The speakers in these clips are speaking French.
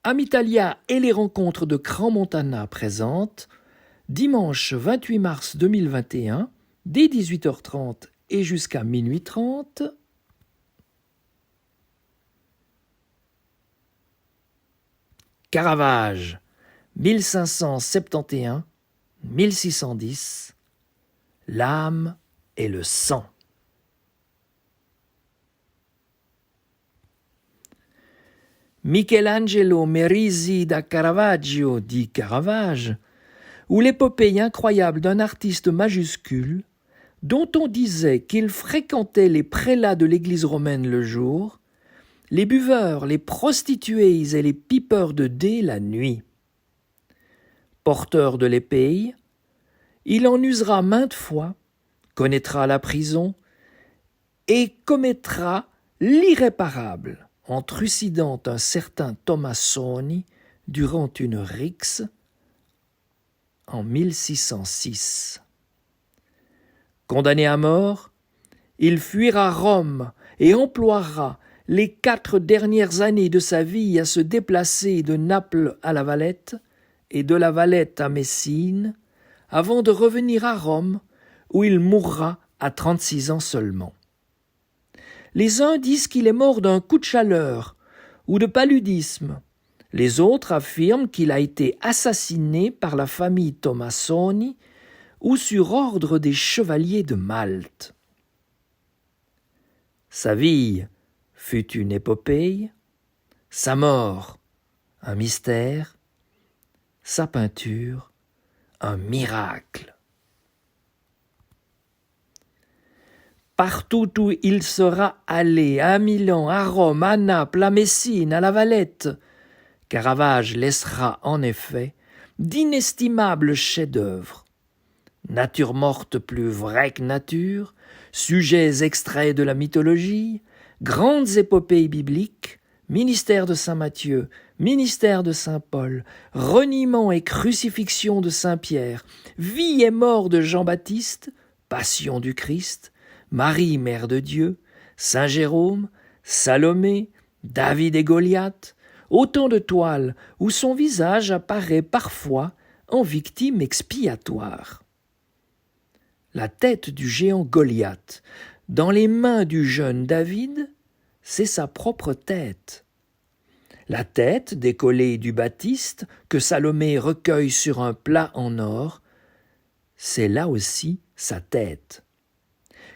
Amitalia et les rencontres de Crans-Montana présentent dimanche 28 mars 2021, dès 18h30 et jusqu'à minuit 30, Caravage, 1571-1610, l'âme et le sang. Michelangelo Merisi da Caravaggio, dit Caravage, ou l'épopée incroyable d'un artiste majuscule, dont on disait qu'il fréquentait les prélats de l'église romaine le jour, les buveurs, les prostituées et les pipeurs de dés la nuit. Porteur de l'épée, il en usera maintes fois, connaîtra la prison et commettra l'irréparable en trucidant un certain Tommasoni durant une rixe en 1606. Condamné à mort, il fuira Rome et emploiera les 4 dernières années de sa vie à se déplacer de Naples à La Valette et de La Valette à Messine, avant de revenir à Rome, où il mourra à 36 ans seulement. Les uns disent qu'il est mort d'un coup de chaleur ou de paludisme. Les autres affirment qu'il a été assassiné par la famille Tommasoni ou sur ordre des chevaliers de Malte. Sa vie fut une épopée, sa mort un mystère, sa peinture un miracle. Partout où il sera allé, à Milan, à Rome, à Naples, à Messine, à La Valette, Caravage laissera en effet d'inestimables chefs-d'œuvre. Nature morte plus vraie que nature, sujets extraits de la mythologie, grandes épopées bibliques, ministère de saint Matthieu, ministère de saint Paul, reniement et crucifixion de saint Pierre, vie et mort de Jean-Baptiste, passion du Christ, Marie, mère de Dieu, saint Jérôme, Salomé, David et Goliath, autant de toiles où son visage apparaît parfois en victime expiatoire. La tête du géant Goliath, dans les mains du jeune David, c'est sa propre tête. La tête décollée du Baptiste, que Salomé recueille sur un plat en or, c'est là aussi sa tête.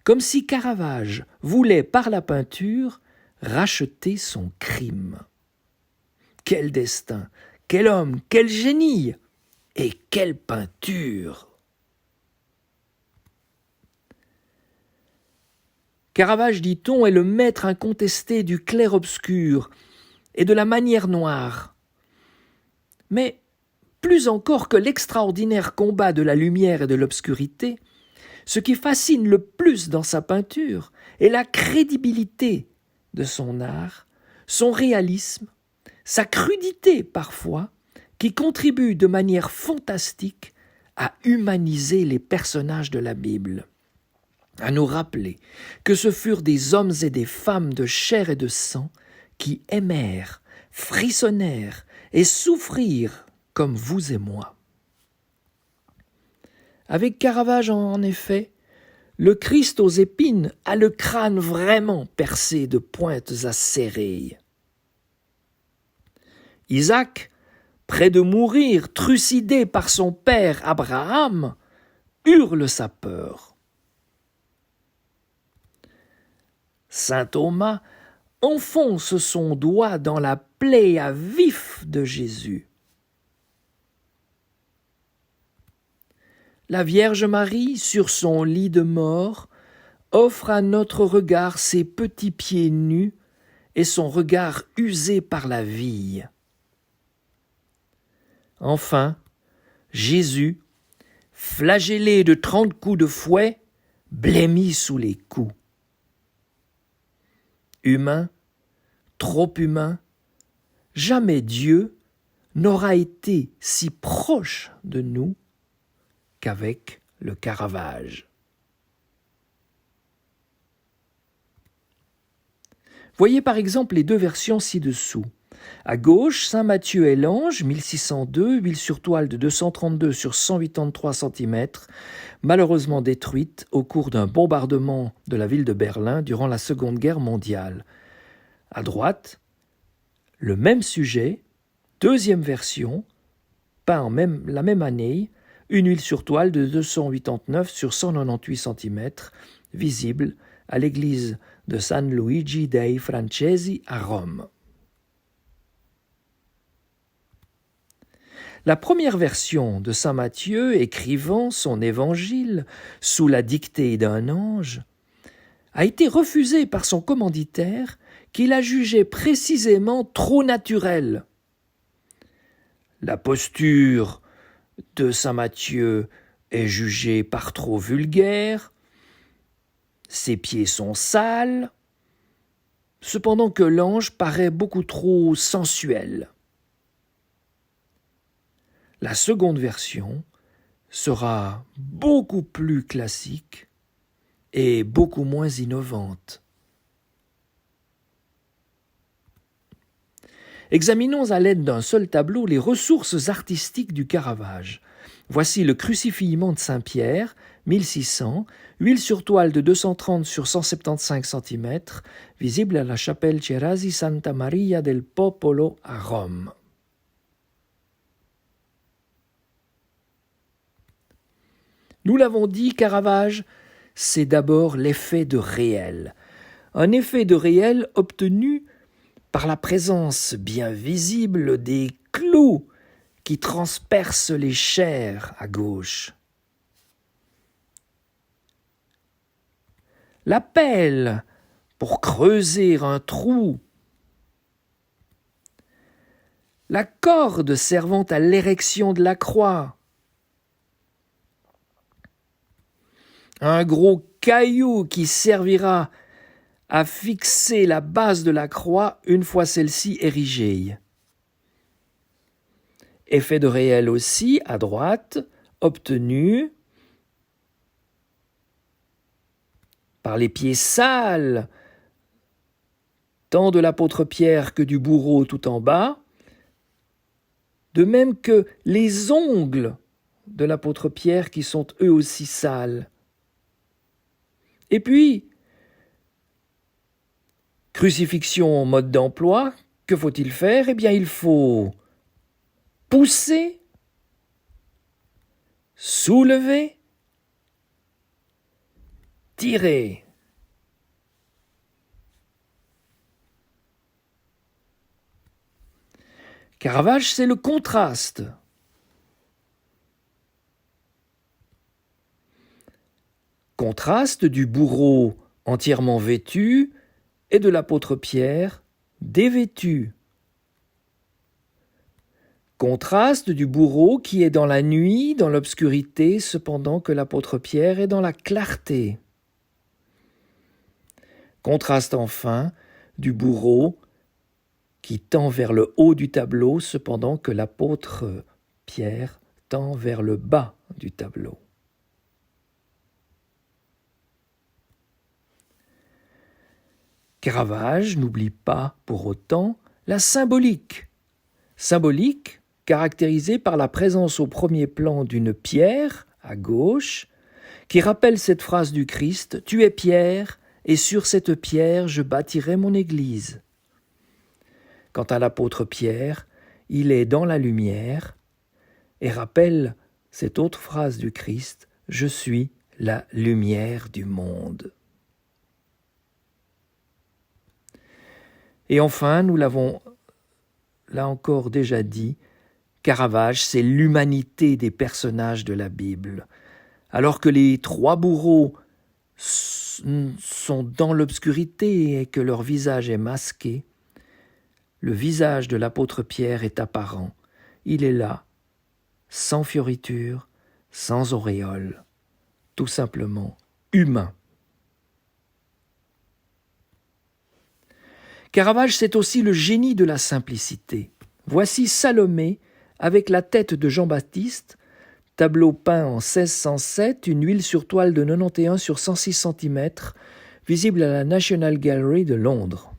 Comme si Caravage voulait, par la peinture, racheter son crime. Quel destin, quel homme, quel génie, et quelle peinture! Caravage, dit-on, est le maître incontesté du clair-obscur et de la manière noire. Mais, plus encore que l'extraordinaire combat de la lumière et de l'obscurité, ce qui fascine le plus dans sa peinture est la crédibilité de son art, son réalisme, sa crudité parfois, qui contribue de manière fantastique à humaniser les personnages de la Bible, à nous rappeler que ce furent des hommes et des femmes de chair et de sang qui aimèrent, frissonnèrent et souffrirent comme vous et moi. Avec Caravage, en effet, le Christ aux épines a le crâne vraiment percé de pointes acérées. Isaac, près de mourir, trucidé par son père Abraham, hurle sa peur. Saint Thomas enfonce son doigt dans la plaie à vif de Jésus. La Vierge Marie, sur son lit de mort, offre à notre regard ses petits pieds nus et son regard usé par la vie. Enfin, Jésus, flagellé de 30 coups de fouet, blêmit sous les coups. Humain, trop humain, jamais Dieu n'aura été si proche de nous qu'avec le Caravage. Voyez par exemple les 2 versions ci-dessous. À gauche, Saint Matthieu et l'Ange, 1602, huile sur toile de 232 sur 183 cm, malheureusement détruite au cours d'un bombardement de la ville de Berlin durant la Seconde Guerre mondiale. À droite, le même sujet, deuxième version, peint la même année, une huile sur toile de 289 sur 198 cm, visible à l'église de San Luigi dei Francesi à Rome. La première version de saint Matthieu, écrivant son évangile sous la dictée d'un ange, a été refusée par son commanditaire qui la jugeait précisément trop naturelle. La posture de saint Matthieu est jugée par trop vulgaire, ses pieds sont sales, cependant que l'ange paraît beaucoup trop sensuel. La seconde version sera beaucoup plus classique et beaucoup moins innovante. Examinons à l'aide d'un seul tableau les ressources artistiques du Caravage. Voici le crucifixion de Saint-Pierre, 1600, huile sur toile de 230 sur 175 cm, visible à la chapelle Cerasi Santa Maria del Popolo à Rome. Nous l'avons dit, Caravage, c'est d'abord l'effet de réel. Un effet de réel obtenu par la présence bien visible des clous qui transpercent les chairs à gauche. La pelle pour creuser un trou. La corde servant à l'érection de la croix. Un gros caillou qui servira à fixer la base de la croix une fois celle-ci érigée. Effet de réel aussi, à droite, obtenu par les pieds sales, tant de l'apôtre Pierre que du bourreau tout en bas, de même que les ongles de l'apôtre Pierre qui sont eux aussi sales. Et puis, crucifixion en mode d'emploi, que faut-il faire ? Eh bien, il faut pousser, soulever, tirer. Caravage, c'est le contraste. Contraste du bourreau entièrement vêtu et de l'apôtre Pierre dévêtu. Contraste du bourreau qui est dans la nuit, dans l'obscurité, cependant que l'apôtre Pierre est dans la clarté. Contraste enfin du bourreau qui tend vers le haut du tableau, cependant que l'apôtre Pierre tend vers le bas du tableau. Caravage n'oublie pas pour autant la symbolique. Symbolique caractérisée par la présence au premier plan d'une pierre, à gauche, qui rappelle cette phrase du Christ « Tu es Pierre, et sur cette pierre je bâtirai mon église ». Quant à l'apôtre Pierre, il est dans la lumière et rappelle cette autre phrase du Christ « Je suis la lumière du monde ». Et enfin, nous l'avons là encore déjà dit, Caravage, c'est l'humanité des personnages de la Bible. Alors que les trois bourreaux sont dans l'obscurité et que leur visage est masqué, le visage de l'apôtre Pierre est apparent. Il est là, sans fioriture, sans auréole, tout simplement humain. Caravage, c'est aussi le génie de la simplicité. Voici Salomé avec la tête de Jean-Baptiste, tableau peint en 1607, une huile sur toile de 91 sur 106 cm, visible à la National Gallery de Londres.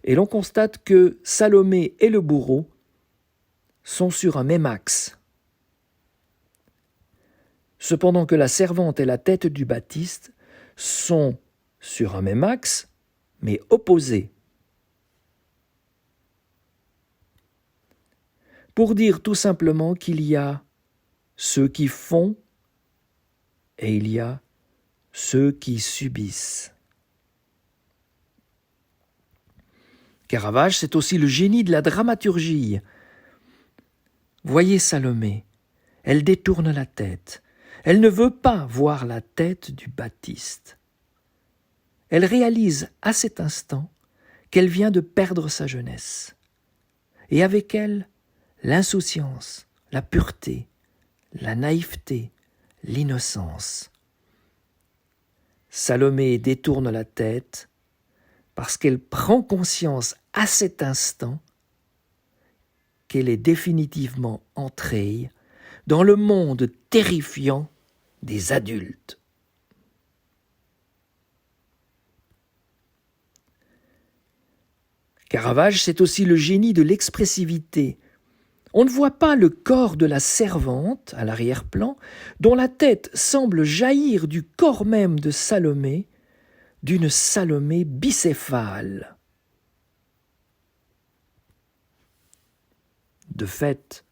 Et l'on constate que Salomé et le bourreau sont sur un même axe. Cependant que la servante et la tête du Baptiste sont sur un même axe, mais opposés. Pour dire tout simplement qu'il y a ceux qui font et il y a ceux qui subissent. Caravage, c'est aussi le génie de la dramaturgie. Voyez Salomé, elle détourne la tête. Elle ne veut pas voir la tête du Baptiste. Elle réalise à cet instant qu'elle vient de perdre sa jeunesse. Et avec elle, l'insouciance, la pureté, la naïveté, l'innocence. Salomé détourne la tête parce qu'elle prend conscience à cet instant qu'elle est définitivement entrée dans le monde terrifiant des adultes. Caravage, c'est aussi le génie de l'expressivité. On ne voit pas le corps de la servante à l'arrière-plan, dont la tête semble jaillir du corps même de Salomé, d'une Salomé bicéphale. De fait,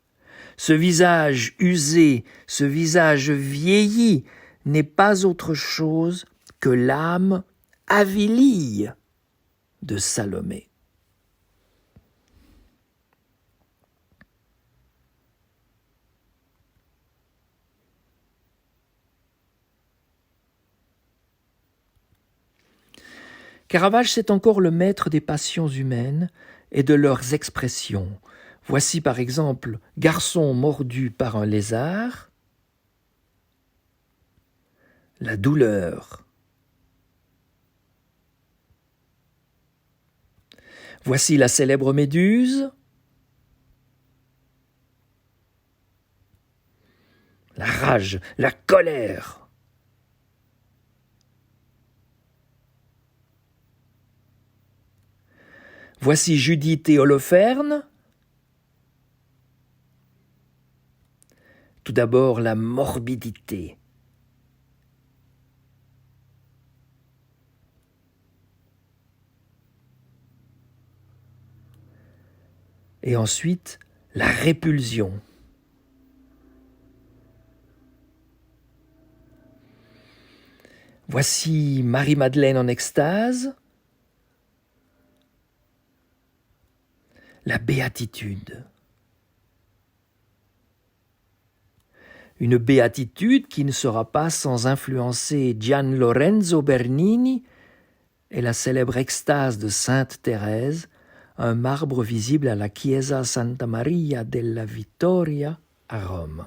ce visage usé, ce visage vieilli, n'est pas autre chose que l'âme avilie de Salomé. Caravage, c'est encore le maître des passions humaines et de leurs expressions. Voici par exemple Garçon mordu par un lézard, la douleur. Voici la célèbre Méduse, la rage, la colère. Voici Judith et Holoferne. Tout d'abord, la morbidité. Et ensuite, la répulsion. Voici Marie-Madeleine en extase. La béatitude. Une béatitude qui ne sera pas sans influencer Gian Lorenzo Bernini et la célèbre extase de Sainte Thérèse, un marbre visible à la Chiesa Santa Maria della Vittoria à Rome.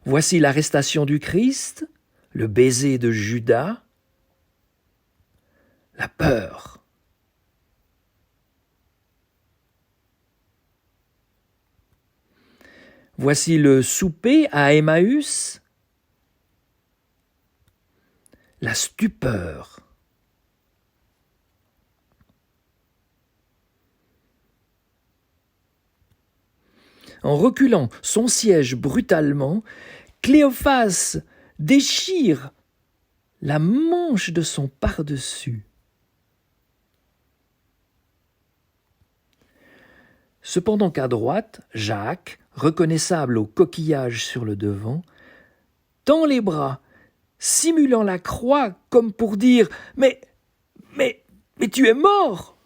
Voici l'arrestation du Christ, le baiser de Judas, la peur. Voici le souper à Emmaüs, la stupeur. En reculant son siège brutalement, Cléophas déchire la manche de son pardessus. Cependant qu'à droite, Jacques, reconnaissable au coquillage sur le devant, tend les bras, simulant la croix comme pour dire « Mais tu es mort !»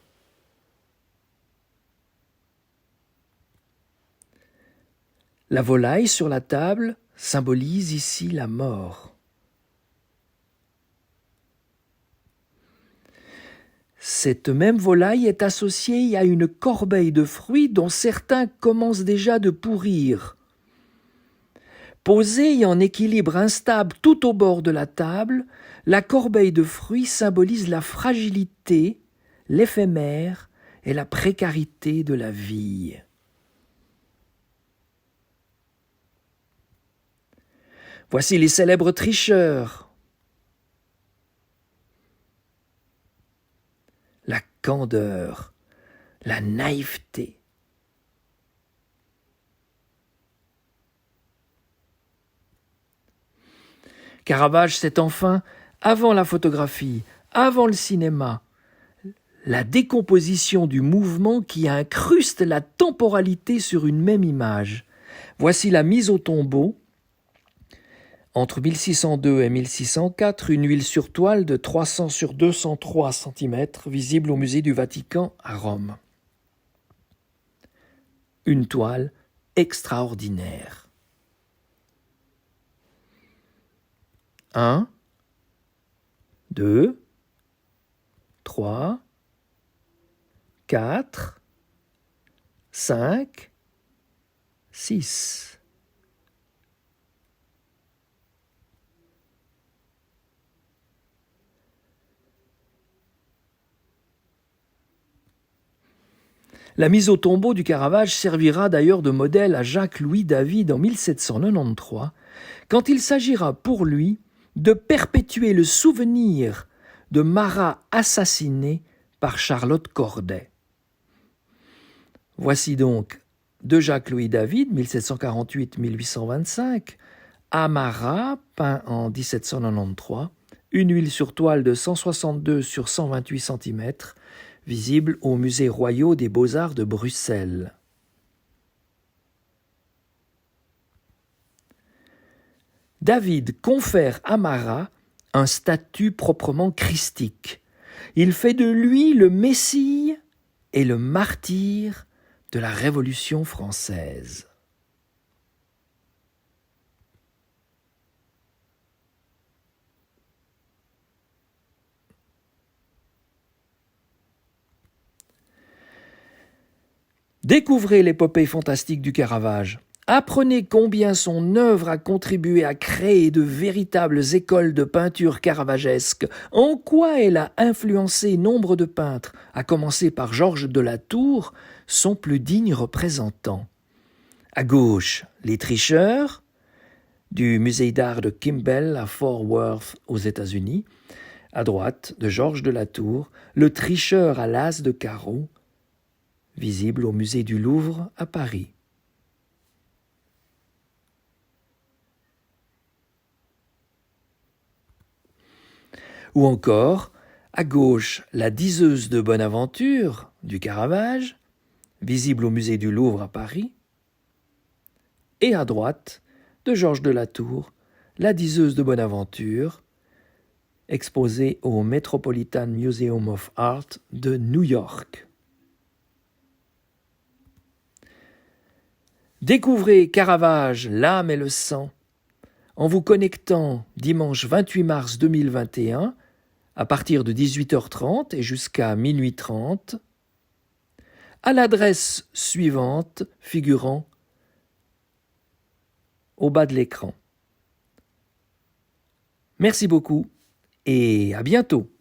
La volaille sur la table symbolise ici la mort. Cette même volaille est associée à une corbeille de fruits dont certains commencent déjà de pourrir. Posée en équilibre instable tout au bord de la table, la corbeille de fruits symbolise la fragilité, l'éphémère et la précarité de la vie. Voici les célèbres tricheurs. candeur, la naïveté. Caravage, c'est enfin, avant la photographie, avant le cinéma, la décomposition du mouvement qui incruste la temporalité sur une même image. Voici la mise au tombeau, entre 1602 et 1604, une huile sur toile de 300 sur 203 cm, visible au musée du Vatican à Rome. Une toile extraordinaire. 1, 2, 3, 4, 5, 6. La mise au tombeau du Caravage servira d'ailleurs de modèle à Jacques-Louis David en 1793, quand il s'agira pour lui de perpétuer le souvenir de Marat assassiné par Charlotte Corday. Voici donc de Jacques-Louis David, 1748-1825, à Marat, peint en 1793, une huile sur toile de 162 sur 128 cm, visible au Musée royal des Beaux-Arts de Bruxelles. David confère à Marat un statut proprement christique. Il fait de lui le Messie et le martyr de la Révolution française. Découvrez l'épopée fantastique du Caravage. Apprenez combien son œuvre a contribué à créer de véritables écoles de peinture caravagesque, en quoi elle a influencé nombre de peintres, à commencer par Georges de la Tour, son plus digne représentant. À gauche, Les Tricheurs, du musée d'art de Kimball à Fort Worth aux États-Unis. À droite, de Georges de la Tour, Le Tricheur à l'as de carreau, visible au musée du Louvre à Paris. Ou encore, à gauche, La Diseuse de Bonaventure, du Caravage, visible au musée du Louvre à Paris. Et à droite, de Georges de la Tour, La Diseuse de Bonaventure, exposée au Metropolitan Museum of Art de New York. Découvrez Caravage, l'âme et le sang en vous connectant dimanche 28 mars 2021 à partir de 18h30 et jusqu'à minuit 30 à l'adresse suivante figurant au bas de l'écran. Merci beaucoup et à bientôt.